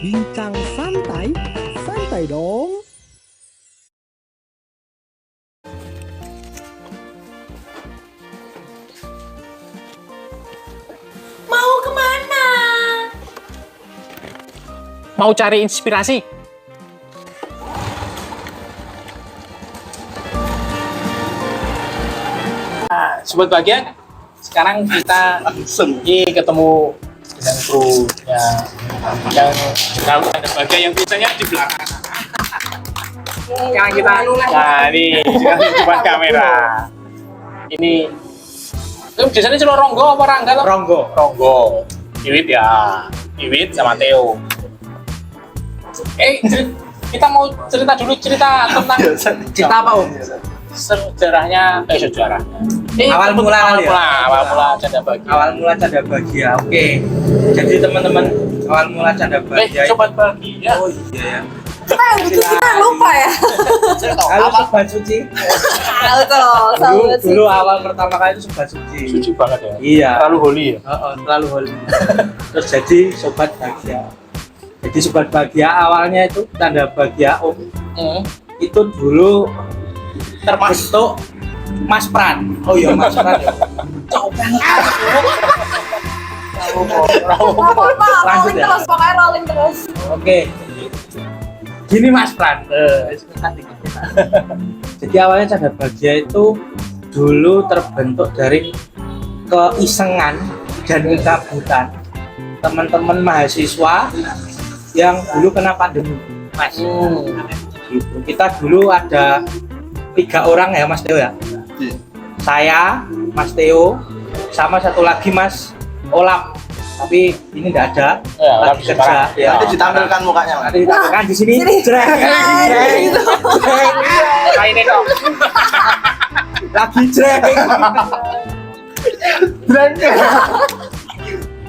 Bincang santai, santai dong. Mau kemana? Mau cari inspirasi. Nah, sobat bagian, sekarang kita ini ketemu dengan kru yang tahu ada bagian yang biasanya di belakang. Sekarang kita, nah ini depan kamera. Ini biasanya cuma Ronggo apa Rangga? Ronggo. Iwit ya, Iwit sama Theo. Kita mau cerita tentang Cerita apa Om? sejarahnya. Awal mula kali ya? Awal mula Canda Bahagia. Awal mula Canda Bahagia, oke. Jadi teman-teman, awal mula Canda Bahagia. Sobat Bahagia. Oh iya ya. Kita yang bikin kita lupa ya. Halo Sobat Suci. Halo tuh, sahabat Dulu awal pertama kali itu Sobat Suci. Suci banget ya. Iya. Terlalu holy ya. Terlalu holy. Terus jadi Sobat Bahagia. Jadi Sobat Bahagia awalnya itu Canda Bahagia Om. Itu dulu termasuk Mas Pran. Oh iya Mas Pran ya. Coba Apa-apa, Lanjut rolling ya? terus, pokoknya rolling terus. Oke. Gini Mas Pran. Jadi awalnya Canda Bahagia itu dulu terbentuk dari keisengan dan kekabutan teman-teman mahasiswa yang dulu kena pandemi, Mas. Gitu. Kita dulu ada 3 orang ya Mas Theo ya. Saya, Mas Theo, sama satu lagi Mas Olam. Tapi ini enggak ada. Ya, Lagi kerja. Ya. Nanti ditampilkan mukanya, Mas. Nanti ditampilkan di sini. Jreng. Ini dong. Lagi jreng.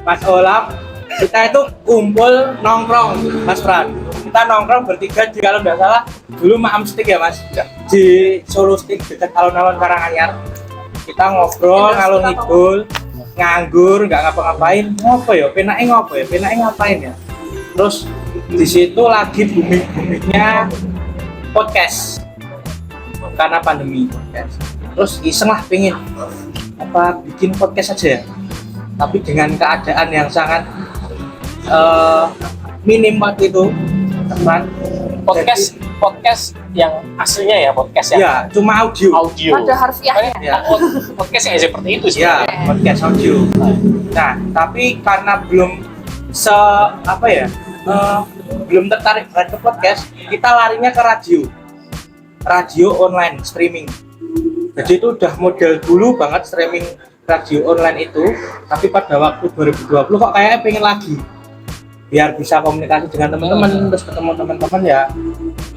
Mas Olam, kita itu kumpul nongkrong, Mas Pran. Kita nongkrong bertiga di kalau nggak salah dulu Maam Stick ya Mas, di Solo Stick dekat alun-alun Karanganyar. Kita ngobrol ngalor ngidul, nganggur, nggak ngapa-ngapain. Ngopo ya? Penake ngapain ya? Terus di situ lagi booming-boomingnya podcast karena pandemi podcast. Terus iseng lah pengen bikin podcast aja ya. Tapi dengan keadaan yang sangat minim waktu itu, teman. Podcast yang aslinya ya, podcast yang Ya, cuma audio. Pada harfiahnya. Ya. Podcast yang seperti itu sih. Ya, podcast audio. Nah, tapi karena belum belum tertarik banget ke podcast, kita larinya ke radio online streaming. Jadi itu udah model dulu banget streaming radio online itu, tapi pada waktu 2020 kok kayaknya pengen lagi biar bisa komunikasi dengan teman-teman, terus ketemu teman-teman ya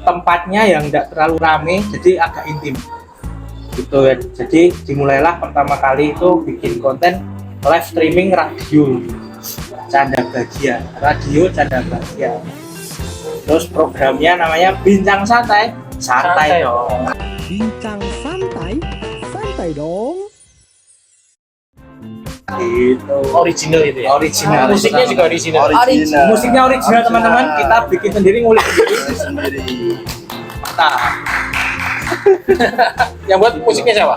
tempatnya yang tidak terlalu rame, jadi agak intim gitu ya. Jadi dimulailah pertama kali itu bikin konten live streaming radio Canda Bahagia, terus programnya namanya Bincang Santai dong. Bincang santai, santai dong. Gitu. Original itu ya. Original. Musiknya juga original. Musiknya original teman-teman, kita bikin sendiri, ngulik sendiri. mantap. Yang buat musiknya siapa?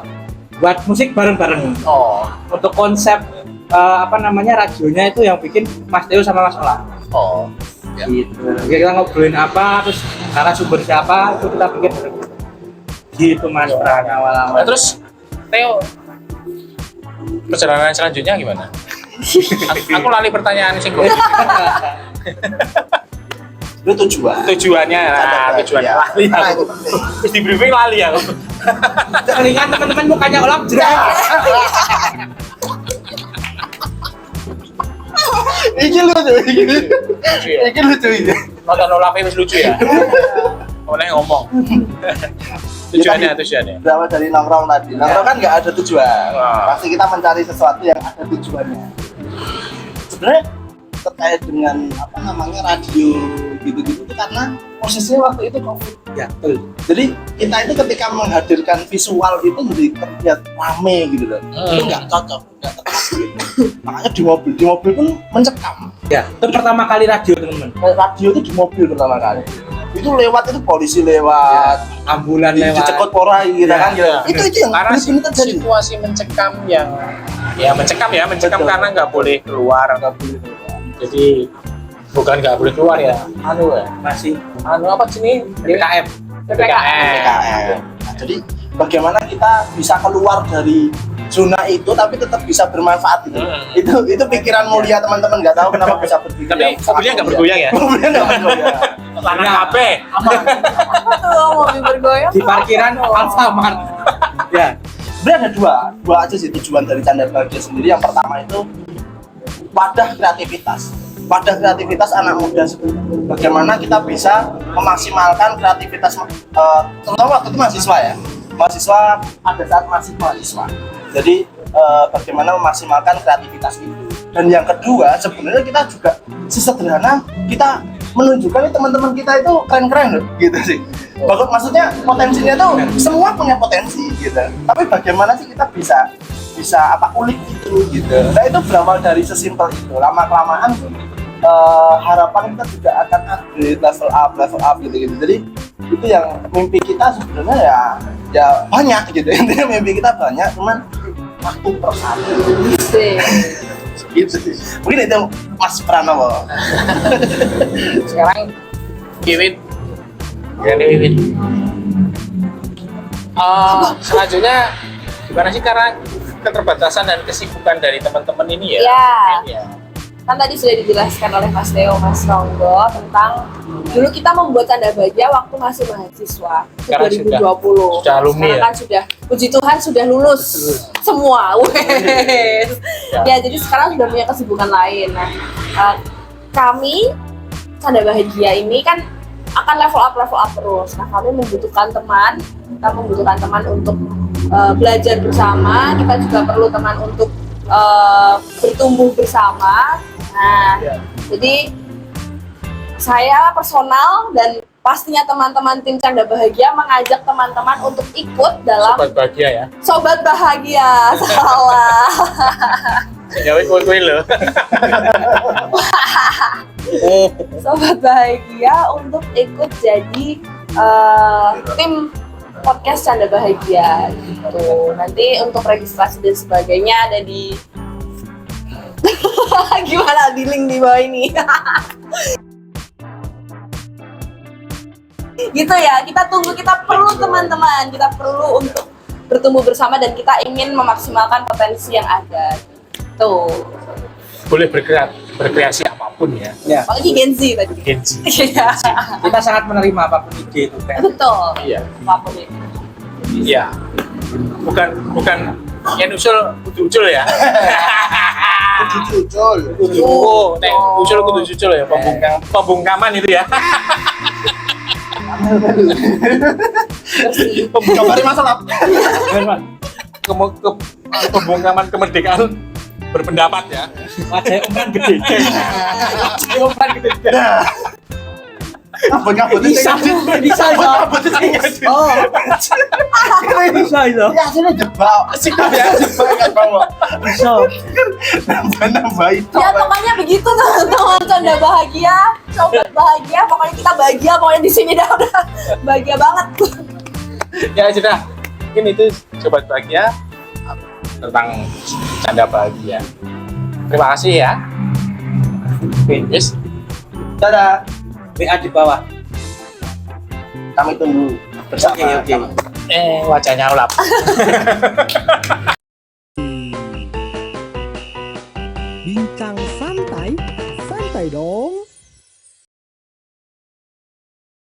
Buat musik bareng-bareng. Oh. Untuk konsep radionya itu yang bikin Mas Theo sama Mas Ola. Oh. Ya. Gitu. Kita ngobrolin apa, terus narasumber siapa, itu kita bikin bareng. Gitu Mas Pran awal-awal. Nah, terus Theo, perjalanan selanjutnya gimana? Aku lali pertanyaan sih kok. Itu Tujuannya lali aku. Terus di briefing lali aku. Jangan ingat teman-teman mukanya Olam jreng. Iki lucu ini. Nonton Olaf wis lucu ya. Oleh ngomong. Tujuannya. Berawal dari nongkrong tadi. Nongkrong kan nggak ada tujuan. Wah. Pasti kita mencari sesuatu yang ada tujuannya. Sebenarnya terkait dengan apa namanya radio gitu-gitu itu karena posisinya waktu itu COVID. Ya, betul. Jadi kita itu ketika menghadirkan visual itu jadi terlihat rame gitu loh. Itu nggak cocok, nggak tepat gitu. Makanya di mobil pun mencekam. Ya, itu pertama kali radio, teman-teman. Radio itu di mobil pertama kali. Itu lewat itu polisi lewat, Ambulan lewat. dicekot porai gitu Ya, kan gitu. ya. Itu yang Karena benar-benar terjadi. situasi mencekam yang mencekam Betul. karena nggak boleh keluar. Nggak boleh keluar. Jadi bukan nggak boleh keluar ya, Masih apa sini PPKM. PPKM. Nah, jadi bagaimana kita bisa keluar dari zona itu tapi tetap bisa bermanfaat gitu. Itu pikiran mulia teman-teman, nggak tahu kenapa bisa berpikir. Tapi yang sangat mobilnya nggak mulia. bergoyang ya? Mobilnya nggak bergoyang. Tanah HP. Tuh, mobil bergoyang. Di parkiran Alfamart. Ya, Sebenarnya ada dua aja sih tujuan dari Canda Bahagia sendiri. Yang pertama itu wadah kreativitas. Wadah kreativitas anak muda sebenarnya. Bagaimana kita bisa memaksimalkan kreativitas terutama waktu itu mahasiswa ya. Mahasiswa pada saat masih mahasiswa. Jadi bagaimana memaksimalkan kreativitas itu. Dan yang kedua sebenarnya kita juga sesederhana kita menunjukkan teman-teman kita itu keren-keren loh gitu sih. Bagus, maksudnya potensinya tuh semua punya potensi gitu. Tapi bagaimana sih kita bisa ulik itu gitu. Nah itu berawal dari sesimpel itu. Lama kelamaan harapan kita juga akan upgrade, level up gitu. Jadi itu yang mimpi kita sebenarnya ya banyak gitu. Intinya mimpi kita banyak, cuman waktu persatu gitu sih. Mungkin itu Mas Pranowo. Sekarang Wiwit. Selanjutnya gimana sih karena keterbatasan dan kesibukan dari teman-teman ini ya? Ya. Kan tadi sudah dijelaskan oleh Mas Theo, Mas Ronggo tentang dulu kita membuat Canda Bahagia waktu masih mahasiswa. Itu Sekarang 2020. sudah alumni Sekarang ya? kan sudah, puji Tuhan sudah lulus semua. Wes. Ya, jadi sekarang sudah punya kesibukan lain. Nah, kami Canda Bahagia ini kan akan level up terus. Nah, kami membutuhkan teman. Kita membutuhkan teman untuk belajar bersama. Kita juga perlu teman untuk bertumbuh bersama. Nah, jadi saya personal dan pastinya teman-teman tim Canda Bahagia mengajak teman-teman untuk ikut dalam Sobat Bahagia ya? Sobat Bahagia. Salah. Ya kue loh. Sobat Bahagia untuk ikut jadi tim podcast Canda Bahagia gitu. Nanti untuk registrasi dan sebagainya ada di gimana di link di bawah ini. Gitu ya, kita tunggu, kita perlu teman-teman, kita perlu untuk bertumbuh bersama dan kita ingin memaksimalkan potensi yang ada. Tuh. Boleh berkreasi apapun ya. ya. Apalagi Gen Z tadi. Gen Z. Iya. Kita sangat menerima apapun ide itu kan. Betul. Iya. Apapun itu. Iya. Bukan yang usul kudu ucul ya. Jujur. Oh, usul kudu ucul ya. Pembungkaman itu ya. Kembali masalah. Pembungkaman kemerdekaan berpendapat ya. Wajah umuran gede. Wajah umuran gede. Ngabut Bisa bisa. Oh. Bisa itu. Ya sini jebak. Asik ya jebak kan bawa. Bisa. Nambah itu. Ya pokoknya begitu teman-teman Canda Bahagia, Sobat Bahagia, pokoknya kita bahagia, pokoknya di sini dah udah bahagia banget. Ya sudah. Mungkin itu Sobat Bahagia tentang Canda Bahagia. Terima kasih ya. Yes. Dadah. WA di bawah. Kami tunggu bersama. Oke. Wajahnya ulap. Bincang santai, santai dong.